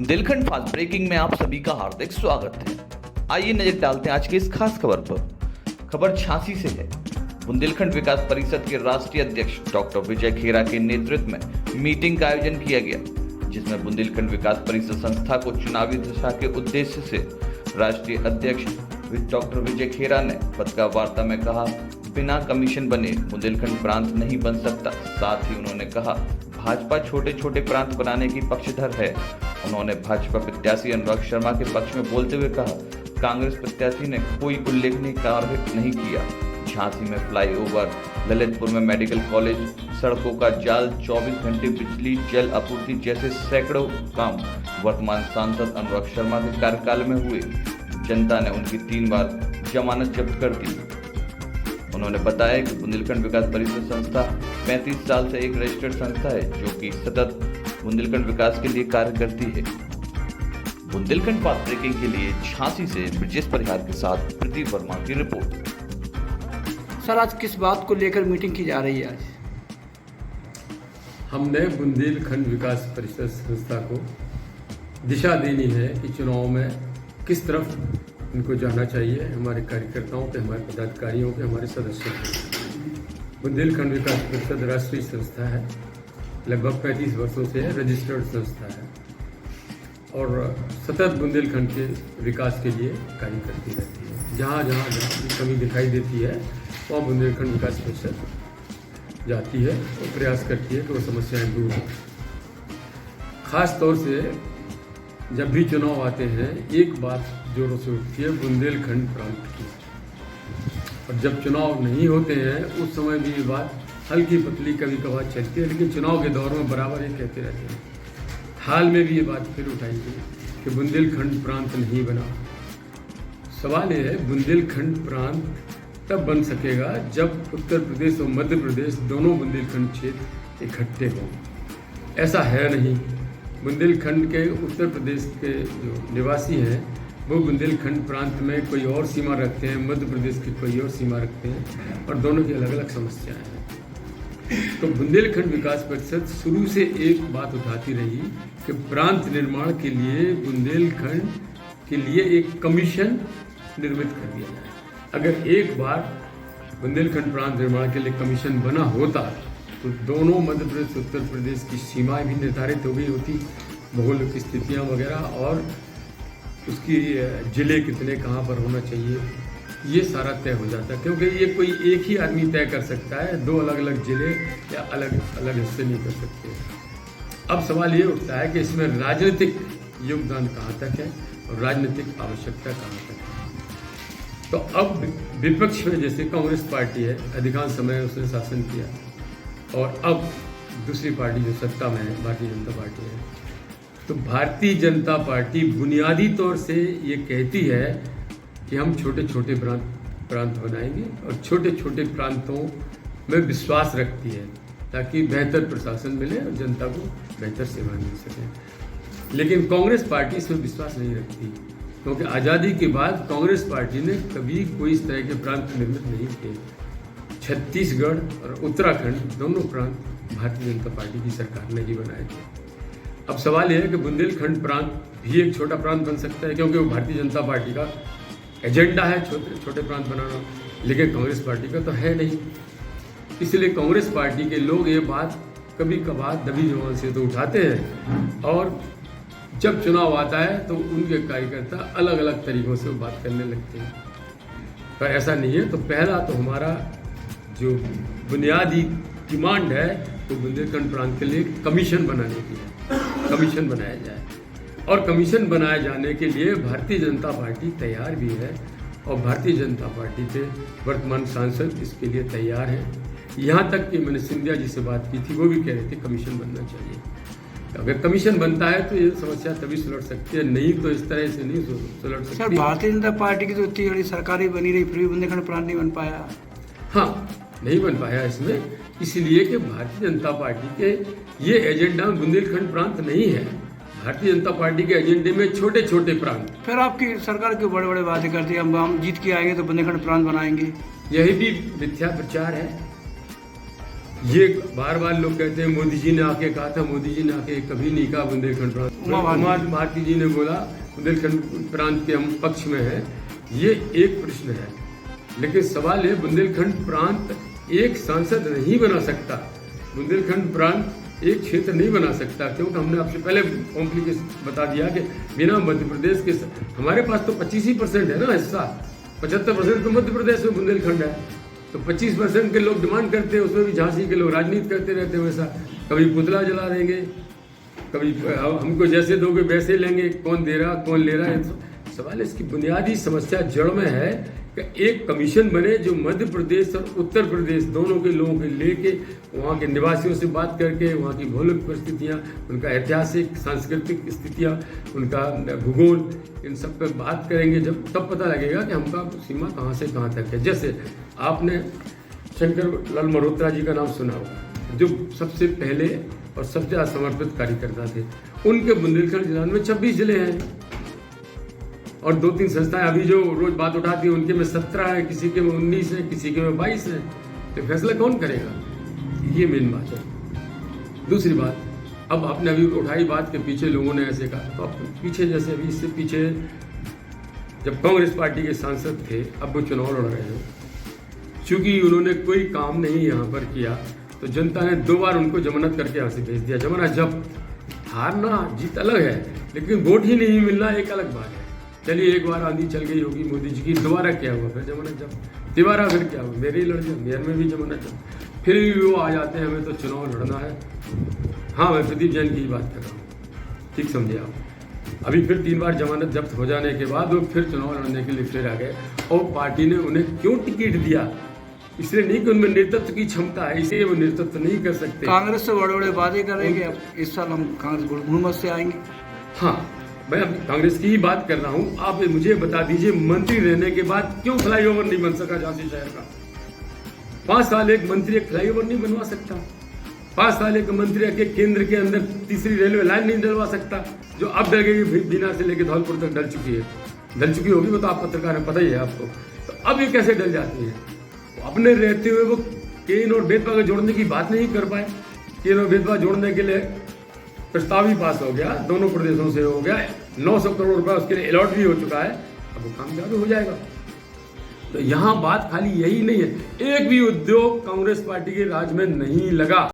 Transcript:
Bundelkhand fast breaking में आप सभी का हार्दिक स्वागत है। आइए नजर डालते हैं आज की इस खास खबर पर। खबर झांसी से है। बुंदेलखंड विकास परिषद के राष्ट्रीय अध्यक्ष डॉक्टर विजय खेरा के नेतृत्व में मीटिंग का आयोजन किया गया, जिसमें बुंदेलखंड विकास परिषद संस्था को चुनावी दिशा के उद्देश्य से राष्ट्रीय अध्यक्ष डॉक्टर विजय खेरा ने पत्रकार वार्ता में कहा, बिना कमीशन बने बुंदेलखंड प्रांत नहीं बन सकता। साथ ही उन्होंने कहा, भाजपा छोटे छोटे प्रांत बनाने की पक्षधर है। उन्होंने भाजपा प्रत्याशी अनुराग शर्मा के पक्ष में बोलते हुए कहा, कांग्रेस प्रत्याशी ने कोई उल्लेखनीय कार्य नहीं किया। झांसी में फ्लाईओवर, ललितपुर में मेडिकल कॉलेज, सड़कों का जाल, 24 घंटे बिजली, जल आपूर्ति जैसे सैकड़ों काम वर्तमान सांसद अनुराग शर्मा के कार्यकाल में हुए। जनता ने उनकी 3 बार जमानत जब्त कर दी। उन्होंने बताया कि बुंदेलखंड विकास परिषद संस्था 35 साल से एक रजिस्टर्ड संस्था है, जो कि सतत बुंदेलखंड विकास के लिए कार्य करती है। बुंदेलखंड फास्ट ब्रेकिंग के लिए झांसी से ब्रजेश परिहार के साथ प्रदीप वर्मा की रिपोर्ट। सर, आज किस बात को लेकर मीटिंग की जा रही है? आज हमने बुंदेलखंड विकास परिषद संस्था को दिशा देनी है कि चुनाव में किस तरफ इनको जाना चाहिए, हमारे कार्यकर्ताओं के, हमारे पदाधिकारियों के, हमारे सदस्यों के। बुंदेलखंड विकास परिषद राष्ट्रीय संस्था है, लगभग 35 वर्षों से रजिस्टर्ड संस्था है और सतत बुंदेलखंड के विकास के लिए कार्य करती रहती है। जहाँ जहाँ कमी दिखाई देती है वहाँ बुंदेलखंड विकास परिषद जाती है और प्रयास करती है कि वो समस्याएं दूर हों। खास तौर से जब भी चुनाव आते हैं, एक बात जोरों से उठती है बुंदेलखंड प्रांत की, और जब चुनाव नहीं होते हैं उस समय भी ये बात हल्की पतली कभी कभार चलती है, लेकिन चुनाव के दौर में बराबर ये कहते रहते हैं। हाल में भी ये बात फिर उठाई गई कि बुंदेलखंड प्रांत नहीं बना। सवाल ये है, बुंदेलखंड प्रांत तब बन सकेगा जब उत्तर प्रदेश और मध्य प्रदेश दोनों बुंदेलखंड क्षेत्र इकट्ठे हों। ऐसा है नहीं। बुंदेलखंड के उत्तर प्रदेश के जो निवासी हैं वो बुंदेलखंड प्रांत में कोई और सीमा रखते हैं, मध्य प्रदेश की कोई और सीमा रखते हैं और दोनों की अलग अलग समस्याएं हैं। तो बुंदेलखंड विकास परिषद शुरू से एक बात उठाती रही कि प्रांत निर्माण के लिए बुंदेलखंड के लिए एक कमीशन निर्मित कर दिया जाए। अगर एक बार बुंदेलखंड प्रांत निर्माण के लिए कमीशन बना होता तो दोनों मध्य प्रदेश उत्तर प्रदेश की सीमाएं भी निर्धारित हो गई होती, भौगोलिक स्थितियां वगैरह, और उसकी जिले कितने कहाँ पर होना चाहिए ये सारा तय हो जाता, क्योंकि ये कोई एक ही आदमी तय कर सकता है, 2 अलग अलग जिले या अलग अलग हिस्से नहीं कर सकते। अब सवाल ये उठता है कि इसमें राजनीतिक योगदान कहाँ तक है और राजनीतिक आवश्यकता कहाँ तक है। तो अब विपक्ष में जैसे कांग्रेस पार्टी है, अधिकांश समय उसने शासन किया, और अब दूसरी पार्टी जो सत्ता में है भारतीय जनता पार्टी है। तो भारतीय जनता पार्टी बुनियादी तौर से ये कहती है कि हम छोटे छोटे प्रांत बनाएंगे और छोटे छोटे प्रांतों में विश्वास रखती है ताकि बेहतर प्रशासन मिले और जनता को बेहतर सेवा मिल सके। लेकिन कांग्रेस पार्टी इसमें विश्वास नहीं रखती, क्योंकि आज़ादी के बाद कांग्रेस पार्टी ने कभी कोई इस तरह के प्रांत निर्मित नहीं किए। छत्तीसगढ़ और उत्तराखंड दोनों प्रांत भारतीय जनता पार्टी की सरकार ने ही बनाए थे। अब सवाल यह है कि बुंदेलखंड प्रांत भी एक छोटा प्रांत बन सकता है, क्योंकि वो भारतीय जनता पार्टी का एजेंडा है छोटे छोटे प्रांत बनाना, लेकिन कांग्रेस पार्टी का तो है नहीं। इसलिए कांग्रेस पार्टी के लोग ये बात कभी कभार दबी जुबान से तो उठाते हैं, और जब चुनाव आता है तो उनके कार्यकर्ता अलग अलग तरीक़ों से बात करने लगते हैं। पर ऐसा नहीं है। तो पहला तो हमारा जो बुनियादी डिमांड है तो बुंदेलखंड प्रांत के लिए कमीशन बनाने की है, कमीशन बनाया जाए, और कमीशन बनाए जाने के लिए भारतीय जनता पार्टी तैयार भी है, और भारतीय जनता पार्टी के वर्तमान सांसद इसके लिए तैयार हैं। यहाँ तक कि मैंने सिंधिया जी से बात की थी, वो भी कह रहे थे कमीशन बनना चाहिए। अगर कमीशन बनता है तो ये समस्या तभी सुलझ सकती है, नहीं तो इस तरह से नहीं सुलझ सकती। सर, भारतीय जनता पार्टी की तो इतनी बड़ी सरकार ही बनी रही, फिर भी बुंदेलखंड प्रांत नहीं बन पाया। हाँ, नहीं बन पाया इसमें इसलिए कि भारतीय जनता पार्टी के ये एजेंडा बुंदेलखंड प्रांत नहीं है। भारतीय जनता पार्टी के एजेंडे में छोटे छोटे प्रांत। फिर आपकी सरकार क्यों बड़े बड़े वादे करती है, हम जीत के आएंगे तो बुंदेलखंड प्रांत बनाएंगे? यही भी मिथ्या प्रचार है। ये बार बार लोग कहते हैं मोदी जी ने आके कहा था, मोदी जी ने आके कभी नहीं कहा बुंदेलखंड प्रांत। उमा भारती जी ने बोला बुंदेलखंड प्रांत के हम पक्ष में है। ये एक प्रश्न है, लेकिन सवाल है बुंदेलखंड प्रांत एक सांसद नहीं बना सकता, बुंदेलखंड प्रांत एक क्षेत्र नहीं बना सकता, क्योंकि हमने आपसे पहले कॉम्प्लिकेशन बता दिया कि बिना मध्य प्रदेश के हमारे पास तो 25% है ना हिस्सा, 75% तो मध्य प्रदेश में बुंदेलखंड है, तो 25% के लोग डिमांड करते हैं, उसमें भी झांसी के लोग राजनीति करते रहते हैं। वैसा कभी पुतला जला देंगे, कभी हमको जैसे दोगे वैसे लेंगे, कौन दे रहा कौन ले रहा है। सवाल इसकी बुनियादी समस्या जड़ में है कि एक कमीशन बने जो मध्य प्रदेश और उत्तर प्रदेश दोनों के लोगों के लेके वहाँ के निवासियों से बात करके वहाँ की भौगोलिक परिस्थितियाँ, उनका ऐतिहासिक सांस्कृतिक स्थितियाँ, उनका भूगोल, इन सब पे बात करेंगे, जब तब पता लगेगा कि हमका सीमा कहाँ से कहाँ तक है। जैसे आपने शंकर लाल मल्होत्रा जी का नाम सुना होगा, जो सबसे पहले और सबसे ज़्यादा समर्पित कार्यकर्ता थे। उनके बुंदेलखंड जिला में 26 जिले हैं और 2-3 संस्थाएं अभी जो रोज बात उठाती हैं, उनके में 17 है, किसी के में 19 है, किसी के में 22 है। तो फैसला कौन करेगा? ये मेन बात है। दूसरी बात, अब आपने अभी उठाई बात के पीछे लोगों ने ऐसे कहा, तो अब पीछे जैसे अभी इससे पीछे जब कांग्रेस पार्टी के सांसद थे, अब वो चुनाव लड़ रहे हैं, चूंकि उन्होंने कोई काम नहीं यहाँ पर किया तो जनता ने 2 बार उनको जमानत करके यहाँ से भेज दिया। जमानत जब्त, हारना जीत अलग है, लेकिन वोट ही नहीं मिलना एक अलग बात है। चलिए एक बार आंधी चल गई होगी मोदी जी की, दोबारा क्या हुआ, फिर जमानत जब्त, दोबारा फिर क्या हुआ, मेरे ही लड़ जाए, मेयर में भी जमानत जब्त, फिर भी वो आ जाते हैं हमें तो चुनाव लड़ना है। हाँ, मैं प्रदीप जैन की बात कर रहा हूँ, ठीक समझे आप। अभी फिर 3 बार जमानत जब्त हो जाने के बाद वो फिर चुनाव लड़ने के लिए फिर आ गए, और पार्टी ने उन्हें क्यों टिकट दिया? इसलिए नहीं कि उनमें नेतृत्व की क्षमता है, इसलिए वो नेतृत्व नहीं कर सकते। कांग्रेस से बड़े बड़े वादे करेंगे, इस साल हम कांग्रेस बहुमत से आएंगे। हाँ, मैं अब कांग्रेस की ही बात कर रहा हूँ। आप मुझे बता दीजिए, मंत्री रहने के बाद क्यों फ्लाईओवर नहीं बन सका झांसी शहर का? 5 साल एक मंत्री एक फ्लाईओवर नहीं बनवा सकता, 5 साल एक मंत्री के केंद्र के अंदर तीसरी रेलवे लाइन नहीं डलवा सकता, जो अब डल गई, बीना से लेकर धौलपुर तक डल चुकी होगी, वो तो आप पत्रकार हैं, पता ही है आपको। तो अब ये कैसे डल जाती है? अपने रहते हुए वो केन और बेतवा को जोड़ने की बात नहीं कर पाए। केन और बेतवा जोड़ने के लिए प्रस्ताव ही पास हो गया, दोनों प्रदेशों से हो गया, 900 करोड़ रुपया उसके लिए अलॉट भी हो चुका है, अब वो काम चालू हो जाएगा। तो यहाँ बात खाली यही नहीं है, एक भी उद्योग कांग्रेस पार्टी के राज में नहीं लगा।